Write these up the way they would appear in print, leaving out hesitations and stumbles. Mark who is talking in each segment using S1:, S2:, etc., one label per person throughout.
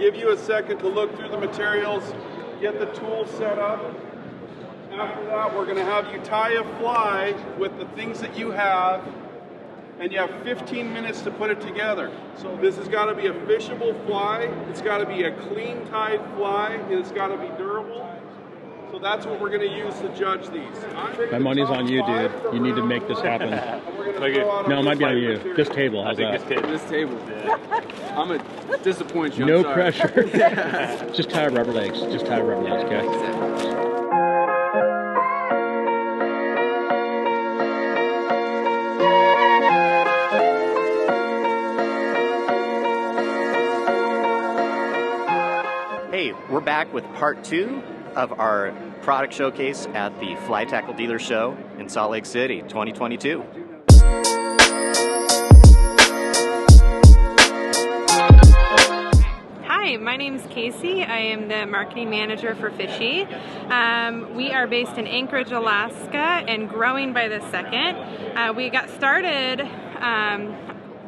S1: give you a second to look through the materials, get the tools set up. After that, we're going to have you tie a fly with the things that you have, and you have 15 minutes to put it together. So this has got to be a fishable fly, it's got to be a clean tied fly, and it's got to be durable. So that's what we're going to use to judge these.
S2: My money's on you, dude. You need to make this happen. No, it might be on you. This table, how's that?
S3: This table. I'm going to disappoint you.
S2: No pressure. Just tie rubber legs. Just tie rubber legs, okay?
S4: Hey, we're back with part 2 of our product showcase at the Fly Tackle Dealer Show in Salt Lake City, 2022.
S5: Hi, my name's Kacie. I am the marketing manager for Fishe. We are based in Anchorage, Alaska, and growing by the second. We got started,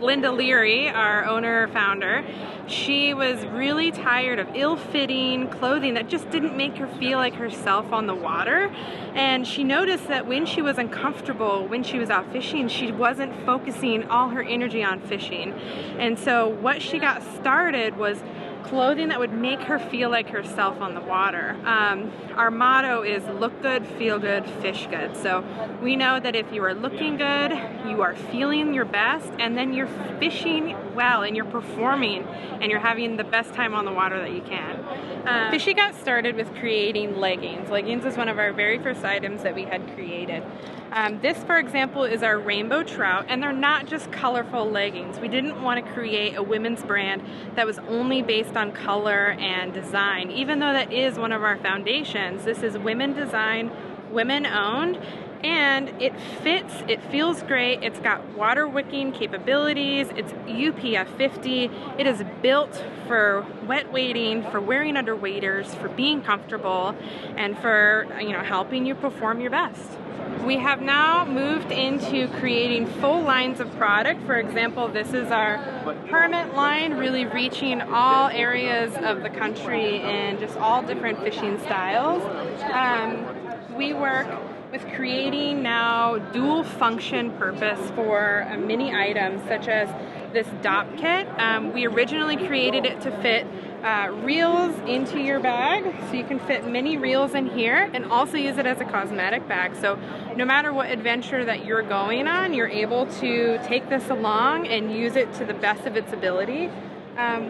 S5: Linda Leary, our owner-founder, she was really tired of ill-fitting clothing that just didn't make her feel like herself on the water. And she noticed that when she was uncomfortable, when she was out fishing, she wasn't focusing all her energy on fishing. And so what she got started was clothing that would make her feel like herself on the water. Our motto is look good, feel good, fish good. So we know that if you are looking good, you are feeling your best, and then you're fishing well and you're performing and you're having the best time on the water that you can. Fishe got started with creating leggings. Leggings is one of our very first items that we had created. This, for example, is our rainbow trout, and they're not just colorful leggings. We didn't want to create a women's brand that was only based on color and design. Even though that is one of our foundations, this is women designed, women owned, and it fits, it feels great, it's got water wicking capabilities, it's UPF 50, it is built for wet wading, for wearing under waders, for being comfortable, and for helping you perform your best. We have now moved into creating full lines of product. For example, this is our permit line, really reaching all areas of the country and just all different fishing styles. We work with creating now dual function purpose for many items, such as this DOP kit. We originally created it to fit reels into your bag, so you can fit many reels in here and also use it as a cosmetic bag. So no matter what adventure that you're going on, you're able to take this along and use it to the best of its ability.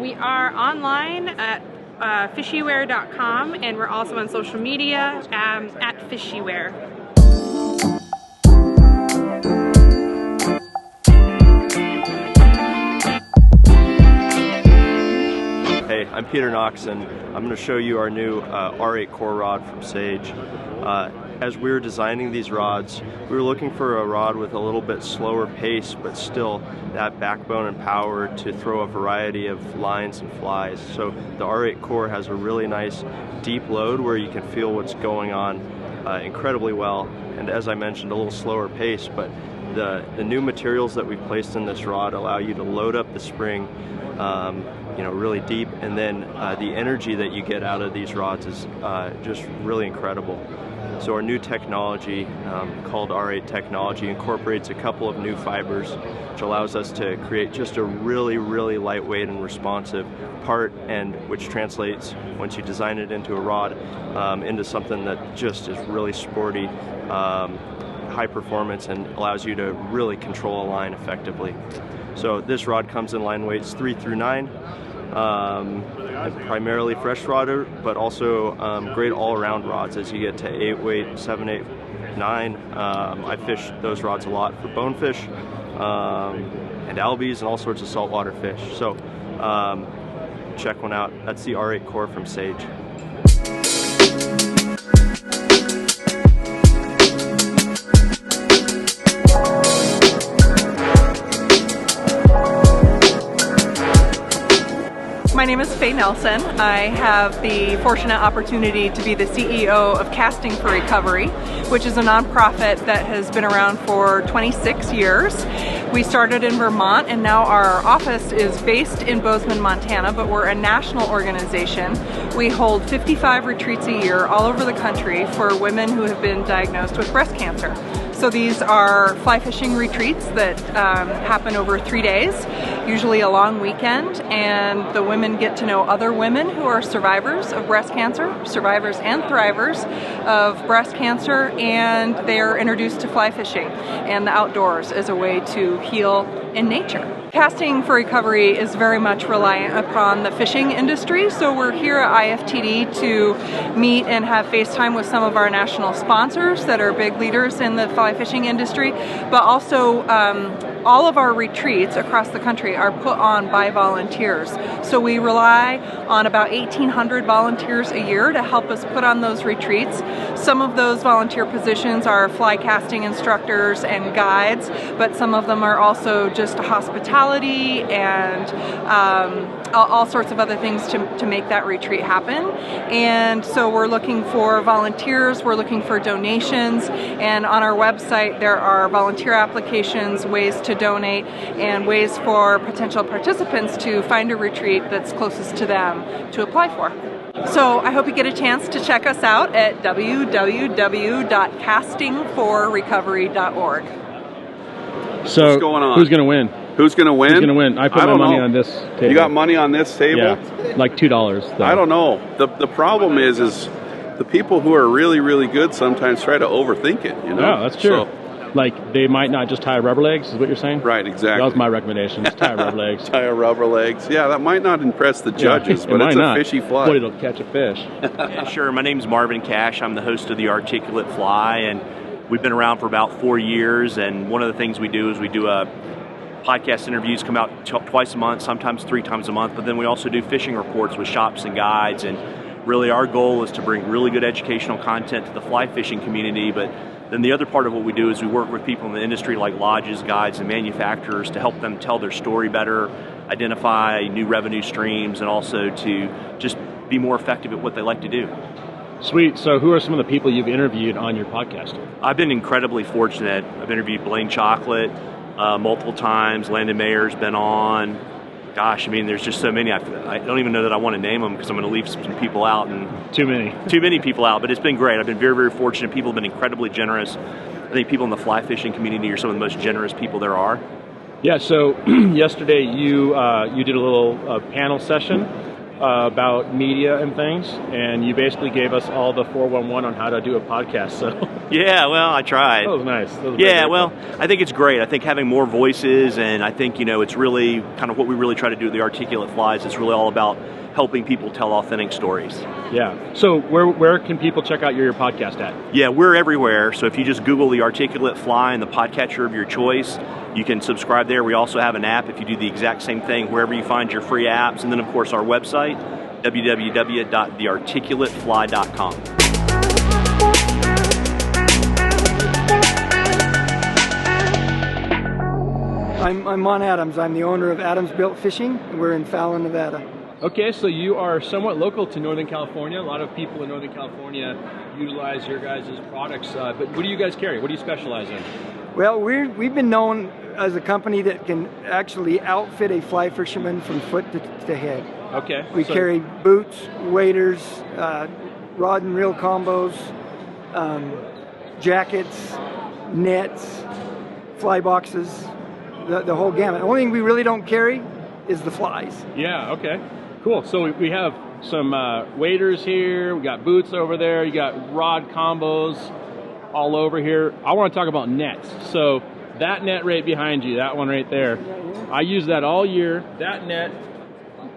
S5: We are online at fisheware.com, and we're also on social media at fisheware.
S6: Hey, I'm Peter Knox, and I'm going to show you our new R8 core rod from Sage. As we were designing these rods, we were looking for a rod with a little bit slower pace, but still that backbone and power to throw a variety of lines and flies. So the R8 core has a really nice deep load where you can feel what's going on incredibly well, and as I mentioned, a little slower pace, but the new materials that we've placed in this rod allow you to load up the spring really deep, and then the energy that you get out of these rods is just really incredible. So our new technology called R8 technology incorporates a couple of new fibers, which allows us to create just a really, really lightweight and responsive part, and which translates, once you design it into a rod, into something that just is really sporty, high performance, and allows you to really control a line effectively. So this rod comes in line weights 3 through 9. Primarily freshwater, but also great all-around rods as you get to 8 weight, 7, 8, 9. I fish those rods a lot for bonefish and albies and all sorts of saltwater fish. So check one out. That's the R8 core from Sage.
S7: My name is Faye Nelson. I have the fortunate opportunity to be the CEO of Casting for Recovery, which is a nonprofit that has been around for 26 years. We started in Vermont, and now our office is based in Bozeman, Montana, but we're a national organization. We hold 55 retreats a year all over the country for women who have been diagnosed with breast cancer. So these are fly fishing retreats that happen over 3 days, usually a long weekend, and the women get to know other women who are survivors of breast cancer, survivors and thrivers of breast cancer, and they are introduced to fly fishing and the outdoors as a way to heal in nature. Casting for Recovery is very much reliant upon the fishing industry, so we're here at IFTD to meet and have FaceTime with some of our national sponsors that are big leaders in the fly fishing industry, but also all of our retreats across the country are put on by volunteers. So we rely on about 1,800 volunteers a year to help us put on those retreats. Some of those volunteer positions are fly casting instructors and guides, but some of them are also just hospitality and all sorts of other things to make that retreat happen. And so we're looking for volunteers, we're looking for donations, and on our website there are volunteer applications, ways to donate, and ways for potential participants to find a retreat that's closest to them to apply for. So I hope you get a chance to check us out at www.castingforrecovery.org.
S2: So
S1: what's going on?
S2: Who's going to win?
S1: Who's going to win?
S2: Who's going to win? I put my money on this table.
S1: You got money on this table?
S2: Yeah, like $2. Though.
S1: I don't know. The problem is the people who are really, really good sometimes try to overthink it, you know?
S2: Yeah, that's true. So, like, they might not just tie rubber legs, is what you're saying?
S1: Right, exactly.
S2: That was my recommendation, just tie rubber legs.
S1: Tie rubber legs. Yeah, that might not impress the judges, but it's a fishy fly.
S2: But it'll catch a fish.
S8: Yeah, sure. My name's Marvin Cash. I'm the host of the Articulate Fly, and we've been around for about 4 years, and one of the things we do is we do podcast interviews, come out twice a month, sometimes 3 times a month, but then we also do fishing reports with shops and guides, and really our goal is to bring really good educational content to the fly fishing community, but then the other part of what we do is we work with people in the industry like lodges, guides, and manufacturers to help them tell their story better, identify new revenue streams, and also to just be more effective at what they like to do.
S2: Sweet. So who are some of the people you've interviewed on your podcast?
S8: I've been incredibly fortunate. I've interviewed Blaine Chocolate multiple times. Landon Mayer's been on. Gosh, I mean, there's just so many. I don't even know that I want to name them because I'm going to leave some people out. And
S2: Too many
S8: people out, but it's been great. I've been very, very fortunate. People have been incredibly generous. I think people in the fly fishing community are some of the most generous people there are.
S2: Yeah, so yesterday you did a little panel session about media and things, and you basically gave us all the 411 on how to do a podcast. So
S8: yeah, well, I tried.
S2: That was nice. That was
S8: yeah, well, I think it's great. I think having more voices, and I think, you know, it's really kind of what we really try to do with the Articulate Flies. It's really all about helping people tell authentic stories.
S2: Yeah. So where can people check out your podcast at?
S8: Yeah, we're everywhere. So if you just Google the Articulate Fly and the podcatcher of your choice, you can subscribe there. We also have an app if you do the exact same thing wherever you find your free apps. And then, of course, our website, www.thearticulatefly.com.
S9: I'm Mont Adams. I'm the owner of Adams Built Fishing. We're in Fallon, Nevada.
S2: Okay, so you are somewhat local to Northern California. A lot of people in Northern California utilize your guys' products. But what do you guys carry? What do you specialize in?
S9: Well, we've been known as a company that can actually outfit a fly fisherman from foot to head.
S2: Okay.
S9: We carry boots, waders, rod and reel combos, jackets, nets, fly boxes, the whole gamut. The only thing we really don't carry is the flies.
S2: Yeah, okay. Cool. So we have some waders here. We got boots over there. You got rod combos all over here. I want to talk about nets. So that net right behind you, that one right there, I use that all year. That net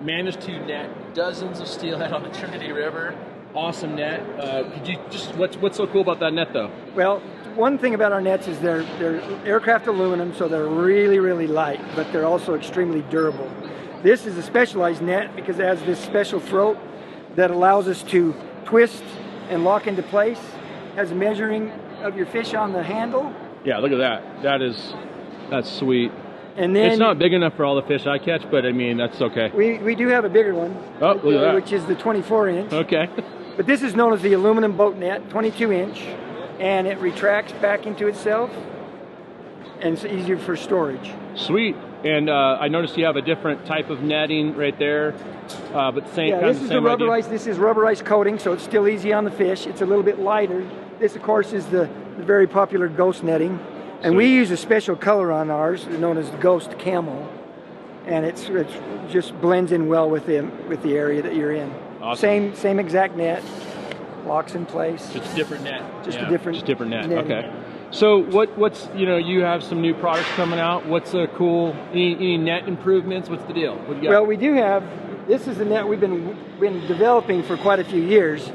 S2: managed to net dozens of steelhead on the Trinity River. Awesome net. Could you just what's so cool about that net though?
S9: Well, one thing about our nets is they're aircraft aluminum, so they're really, really light, but they're also extremely durable. This is a specialized net because it has this special throat that allows us to twist and lock into place. It has a measuring of your fish on the handle.
S2: Yeah, look at that. That's sweet.
S9: And then
S2: it's not big enough for all the fish I catch, but I mean, that's okay.
S9: we do have a bigger one,
S2: Oh, look at that.
S9: which is the 24-inch.
S2: Okay.
S9: But this is known as the aluminum boat net, 22-inch, and it retracts back into itself, and it's easier for storage.
S2: Sweet. And I noticed you have a different type of netting right there, but same
S9: Yeah,
S2: kind
S9: this
S2: of
S9: is
S2: the same
S9: the
S2: idea.
S9: rubberized. This is rubberized coating, so it's still easy on the fish. It's a little bit lighter. This, of course, is the very popular ghost netting, and we use a special color on ours, known as ghost camel, and it just blends in well with the area that you're in.
S2: Awesome.
S9: Same exact net, locks in place.
S2: Just a different net.
S9: Just
S2: Yeah,
S9: a different.
S2: Just different net.
S9: netting.
S2: Okay. So what's you have some new products coming out. What's a cool any net improvements? What's the deal? What do you got?
S9: Well, we do have. This is a net we've been developing for quite a few years,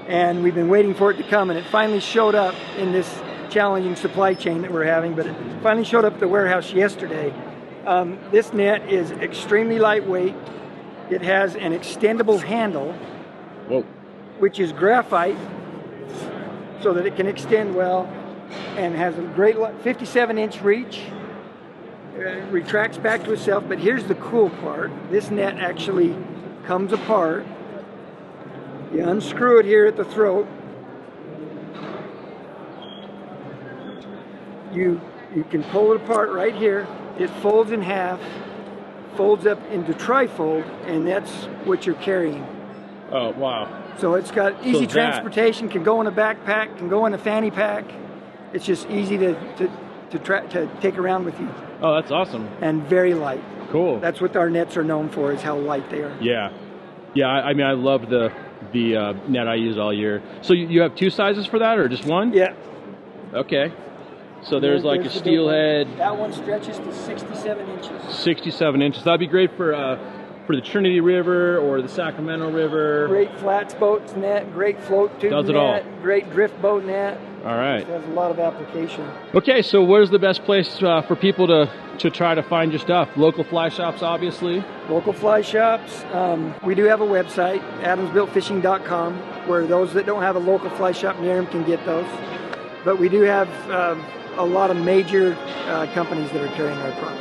S9: and we've been waiting for it to come, and it finally showed up in this challenging supply chain that we're having. But it finally showed up at the warehouse yesterday. This net is extremely lightweight. It has an extendable handle,
S2: Whoa.
S9: which is graphite, so that it can extend well, and has a great 57-inch reach. It retracts back to itself, but here's the cool part. This net actually comes apart. You unscrew it here at the throat. You can pull it apart right here. It folds in half, folds up into trifold, and that's what you're carrying.
S2: Oh, wow.
S9: So it's got easy
S2: that-
S9: transportation, can go in a backpack, can go in a fanny pack. It's just easy to take around with you,
S2: Oh, that's awesome.
S9: and very light.
S2: Cool.
S9: That's what our nets are known for, is how light they are.
S2: Yeah. Yeah, I mean, I love the net I use all year. So you have two sizes for that, or just one?
S9: Yeah.
S2: Okay. So there's like a
S9: the big
S2: steelhead,
S9: one. That one stretches to 67 inches.
S2: 67 inches. That'd be great for the Trinity River or the Sacramento River.
S9: Great flats boat net, great float tube
S2: Does it
S9: net,
S2: all.
S9: great drift boat net.
S2: All right.
S9: It has a lot of application.
S2: Okay, so where's the best place for people to try to find your stuff? Local fly shops, obviously.
S9: Local fly shops. We do have a website, adamsbuiltfishing.com, where those that don't have a local fly shop near them can get those. But we do have a lot of major companies that are carrying our product.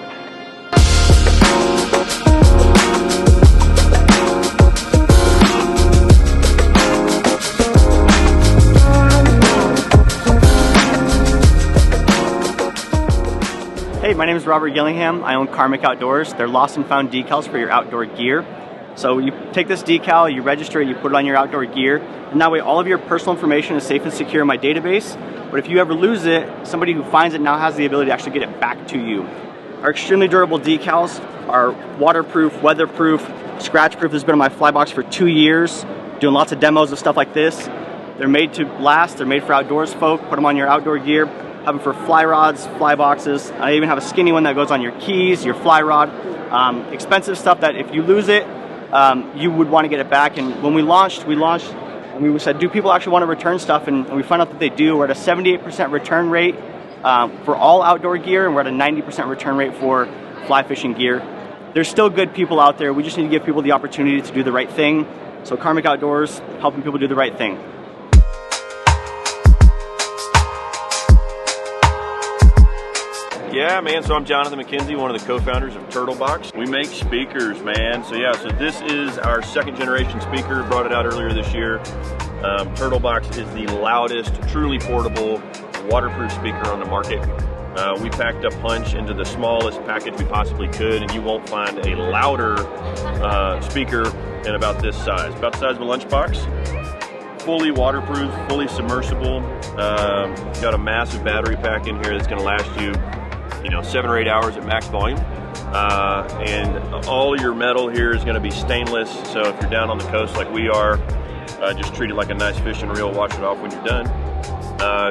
S10: Hey, my name is Robert Gillingham. I own Karmik Outdoors. They're lost and found decals for your outdoor gear. So you take this decal, you register it, you put it on your outdoor gear, and that way all of your personal information is safe and secure in my database. But if you ever lose it, somebody who finds it now has the ability to actually get it back to you. Our extremely durable decals are waterproof, weatherproof, scratch-proof. This has been on my fly box for 2 years, doing lots of demos of stuff like this. They're made to last, they're made for outdoors folk. Put them on your outdoor gear. Have them for fly rods, fly boxes. I even have a skinny one that goes on your keys, your fly rod. Expensive stuff that if you lose it, you would want to get it back. And when we launched and we said, do people actually want to return stuff? And we found out that they do. We're at a 78% return rate for all outdoor gear, and we're at a 90% return rate for fly fishing gear. There's still good people out there. We just need to give people the opportunity to do the right thing. So Karmik Outdoors, helping people do the right thing.
S11: Yeah, man, so I'm Jonathan McKenzie, one of the co-founders of TurtleBox. We make speakers, man. So yeah, so this is our second generation speaker, brought it out earlier this year. TurtleBox is the loudest, truly portable, waterproof speaker on the market. We packed a punch into the smallest package we possibly could, and you won't find a louder speaker in about this size. About the size of a lunchbox. Fully waterproof, fully submersible. Got a massive battery pack in here that's gonna last you 7 or 8 hours at max volume. And all your metal here is gonna be stainless, so if you're down on the coast like we are, just treat it like a nice fishing reel, wash it off when you're done.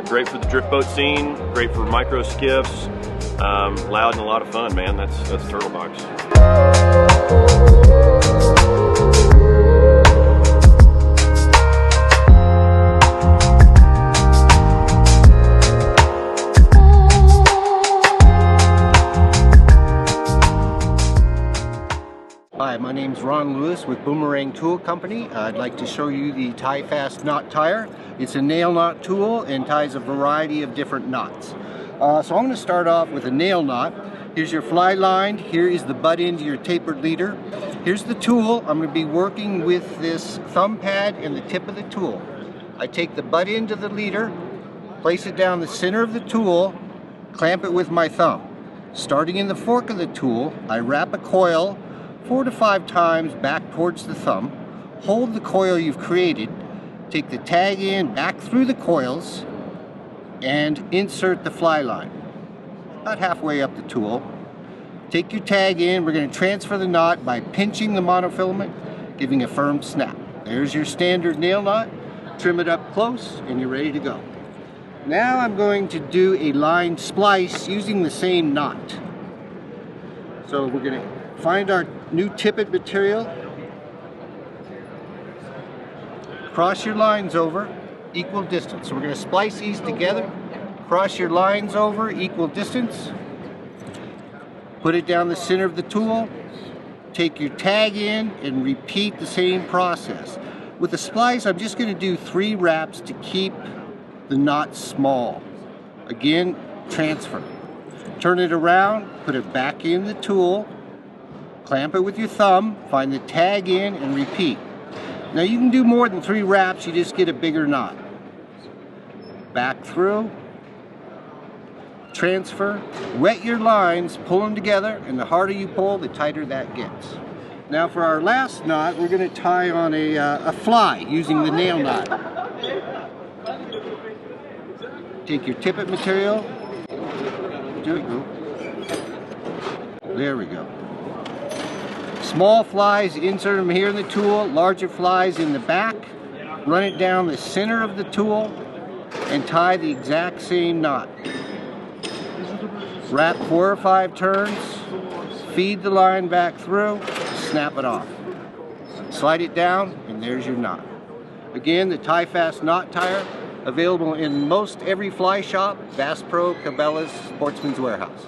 S11: Great for the drift boat scene, great for micro skiffs, loud and a lot of fun, man. That's TurtleBox.
S12: Hi, my name's Ron Lewis with Boomerang Tool Company. I'd like to show you the Tie Fast Knot Tire. It's a nail knot tool and ties a variety of different knots. So I'm going to start off with a nail knot. Here's your fly line. Here is the butt end of your tapered leader. Here's the tool. I'm going to be working with this thumb pad and the tip of the tool. I take the butt end of the leader, place it down the center of the tool, clamp it with my thumb. Starting in the fork of the tool, I wrap a coil 4 to 5 times back towards the thumb, hold the coil you've created, take the tag end back through the coils, and insert the fly line. About halfway up the tool. Take your tag in, we're going to transfer the knot by pinching the monofilament, giving a firm snap. There's your standard nail knot. Trim it up close and you're ready to go. Now I'm going to do a line splice using the same knot. So we're going to find our new tippet material, cross your lines over, equal distance. So we're going to splice these together, cross your lines over, equal distance, put it down the center of the tool, take your tag in and repeat the same process. With the splice, I'm just going to do 3 wraps to keep the knot small. Again, transfer. Turn it around, put it back in the tool, clamp it with your thumb, find the tag in and repeat. Now you can do more than 3 wraps, you just get a bigger knot. Back through, transfer, wet your lines, pull them together, and the harder you pull, the tighter that gets. Now for our last knot, we're going to tie on a fly using the nail knot. Take your tippet material, there we go. Small flies, insert them here in the tool, larger flies in the back, run it down the center of the tool, and tie the exact same knot. Wrap 4 or 5 turns, feed the line back through, snap it off. Slide it down, and there's your knot. Again, the Tie Fast Knot Tire, available in most every fly shop, Bass Pro, Cabela's, Sportsman's Warehouse.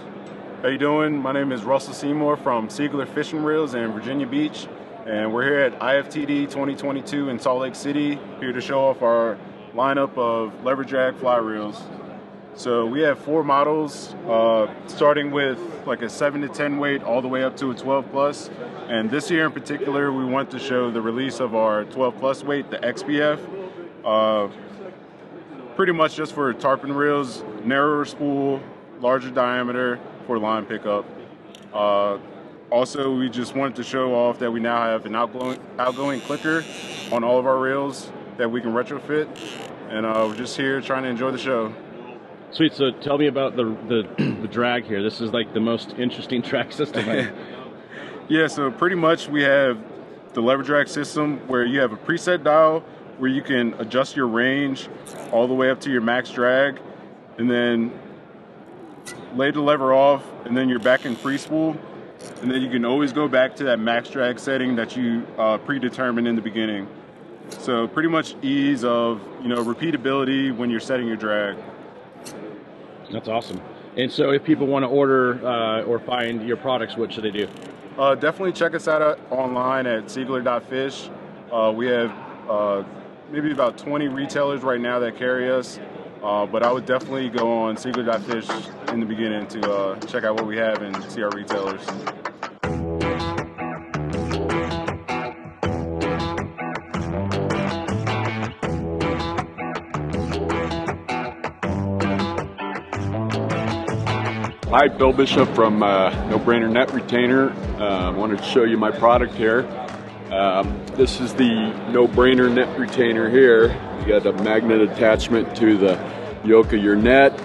S13: How you doing? My name is Russell Seymour from Seigler Fishing Reels in Virginia Beach, and we're here at IFTD 2022 in Salt Lake City, here to show off our lineup of lever drag fly reels. So we have 4 models, starting with like a 7 to 10 weight all the way up to a 12 plus. And this year in particular, we want to show the release of our 12 plus weight, the XPF. Pretty much just for tarpon reels, narrower spool, larger diameter for line pickup. Also, we just wanted to show off that we now have an outgoing clicker on all of our reels that we can retrofit. And we're just here trying to enjoy the show.
S2: Sweet. So tell me about the drag here. This is like the most interesting drag system.
S13: Yeah, so pretty much we have the lever drag system where you have a preset dial where you can adjust your range all the way up to your max drag, and then lay the lever off, and then you're back in free spool, and then you can always go back to that max drag setting that you predetermined in the beginning. So pretty much ease of, repeatability when you're setting your drag.
S2: That's awesome. And so if people want to order or find your products, what should they do?
S13: Definitely check us out online at seigler.fish. We have maybe about 20 retailers right now that carry us, but I would definitely go on seigler.fish in the beginning to check out what we have and see our retailers.
S14: Hi, Bill Bishop from No Brainer Net Retainer. I wanted to show you my product here. This is the No Brainer Net Retainer here. You got a magnet attachment to the yoke of your net,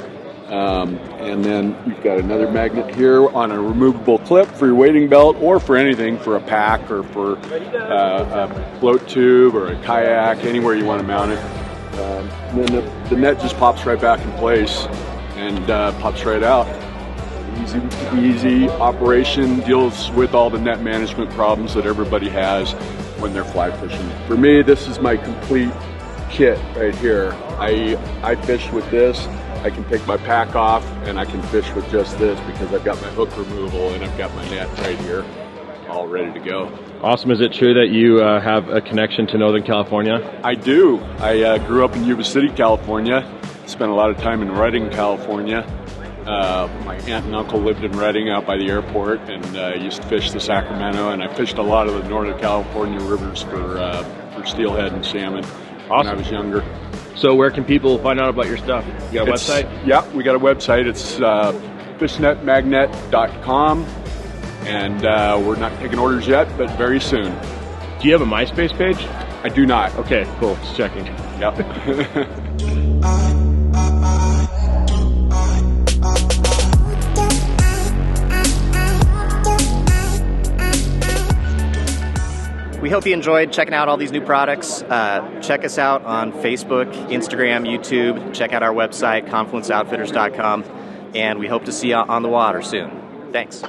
S14: and then you've got another magnet here on a removable clip for your wading belt, or for anything, for a pack or for a float tube or a kayak, anywhere you want to mount it. And then the net just pops right back in place and pops right out. Easy operation, deals with all the net management problems that everybody has when they're fly fishing. For me, this is my complete kit right here. I fish with this. I can take my pack off and I can fish with just this because I've got my hook removal and I've got my net right here all ready to go.
S2: Awesome. Is it true that you have a connection to Northern California?
S14: I do. I grew up in Yuba City, California. Spent a lot of time in Redding, California. My aunt and uncle lived in Redding out by the airport, and used to fish the Sacramento, and I fished a lot of the Northern California rivers for steelhead and salmon when I was younger.
S2: So where can people find out about your stuff? You got a website?
S14: Yeah, we got a website. It's fishnetmagnet.com, and we're not taking orders yet, but very soon.
S2: Do you have a MySpace page?
S14: I do not.
S2: Okay, cool. Just checking.
S14: Yep.
S4: We hope you enjoyed checking out all these new products. Check us out on Facebook, Instagram, YouTube. Check out our website, confluenceoutfitters.com. And we hope to see you on the water soon. Thanks.